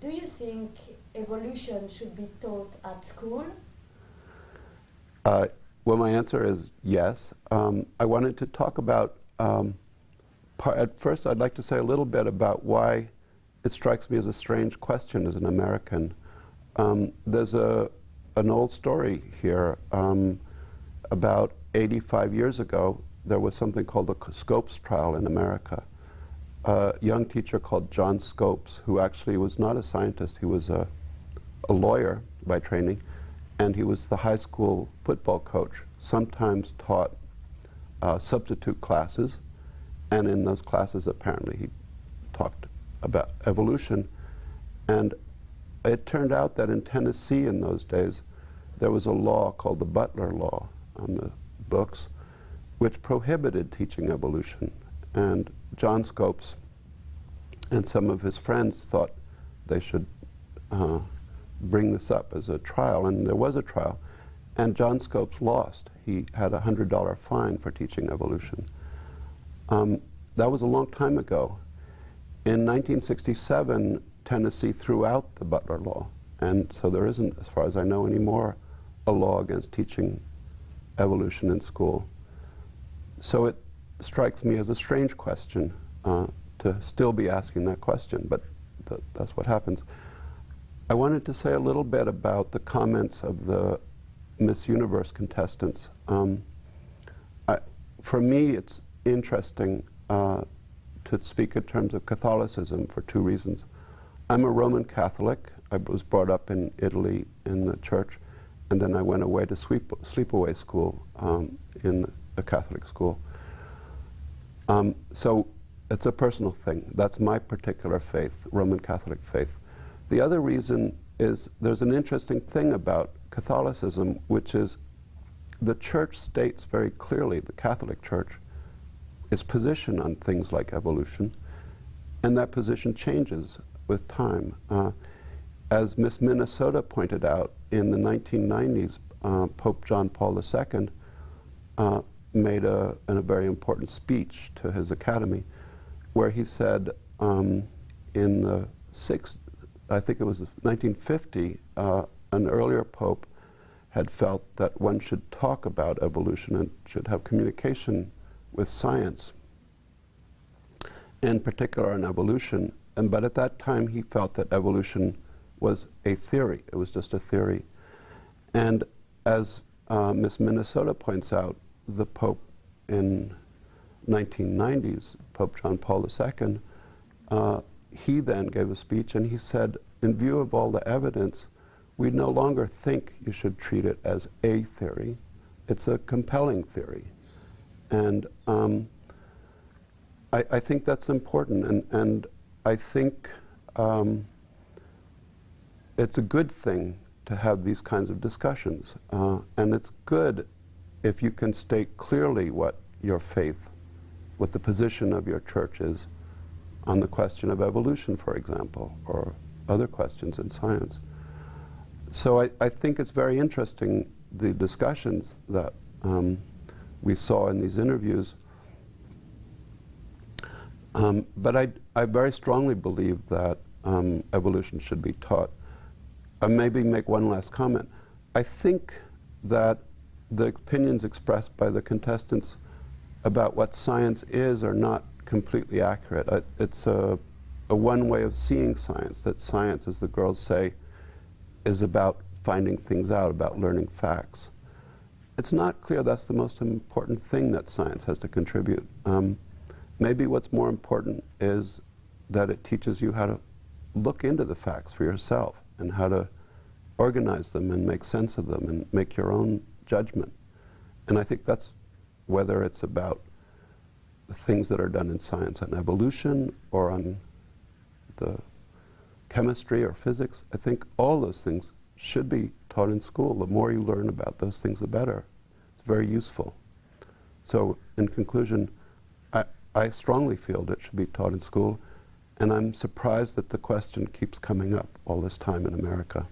do you think evolution should be taught at school? Well, my answer is yes. I wanted to talk about, at first I'd like to say a little bit about why it strikes me as a strange question as an American. There's an old story here. About 85 years ago, there was something called the Scopes trial in America. A young teacher called John Scopes, who actually was not a scientist, he was a lawyer by training, and he was the high school football coach, sometimes taught substitute classes, and in those classes apparently he talked about evolution. And it turned out that in Tennessee in those days there was a law called the Butler Law on the books which prohibited teaching evolution. And John Scopes and some of his friends thought they should bring this up as a trial, and there was a trial, and John Scopes lost. He had a $100 fine for teaching evolution. That was a long time ago. In 1967, Tennessee threw out the Butler Law, and so there isn't, as far as I know anymore, a law against teaching evolution in school. So it strikes me as a strange question to still be asking that question, but that's what happens. I wanted to say a little bit about the comments of the Miss Universe contestants. For me, it's interesting to speak in terms of Catholicism for two reasons. I'm a Roman Catholic. I was brought up in Italy in the church, and then I went away to sleepaway school in a Catholic school. So it's a personal thing. That's my particular faith, Roman Catholic faith. The other reason is there's an interesting thing about Catholicism, which is the church states very clearly, the Catholic Church, its position on things like evolution, and that position changes with time. As Miss Minnesota pointed out, in the 1990s, Pope John Paul II made a very important speech to his academy, where he said in the I think it was 1950, an earlier pope had felt that one should talk about evolution and should have communication with science, in particular on evolution. But at that time he felt that evolution was a theory. It was just a theory. And as Miss Minnesota points out, the Pope in 1990s, Pope John Paul II, he then gave a speech and he said, in view of all the evidence, we no longer think you should treat it as a theory. It's a compelling theory. And I think that's important, and I think it's a good thing to have these kinds of discussions. And it's good if you can state clearly what your faith, what the position of your church is on the question of evolution, for example, or other questions in science. So I think it's very interesting, the discussions that we saw in these interviews. But I very strongly believe that evolution should be taught. Maybe make one last comment. I think that the opinions expressed by the contestants about what science is are not completely accurate. It's a one way of seeing science, that science, as the girls say, is about finding things out, about learning facts. It's not clear that's the most important thing that science has to contribute. Maybe what's more important is that it teaches you how to look into the facts for yourself and how to organize them and make sense of them and make your own judgment. And I think that's whether it's about the things that are done in science on evolution or on the chemistry or physics. I think all those things should be taught in school. The more you learn about those things, the better. It's very useful. So in conclusion, I strongly feel that it should be taught in school, and I'm surprised that the question keeps coming up all this time in America.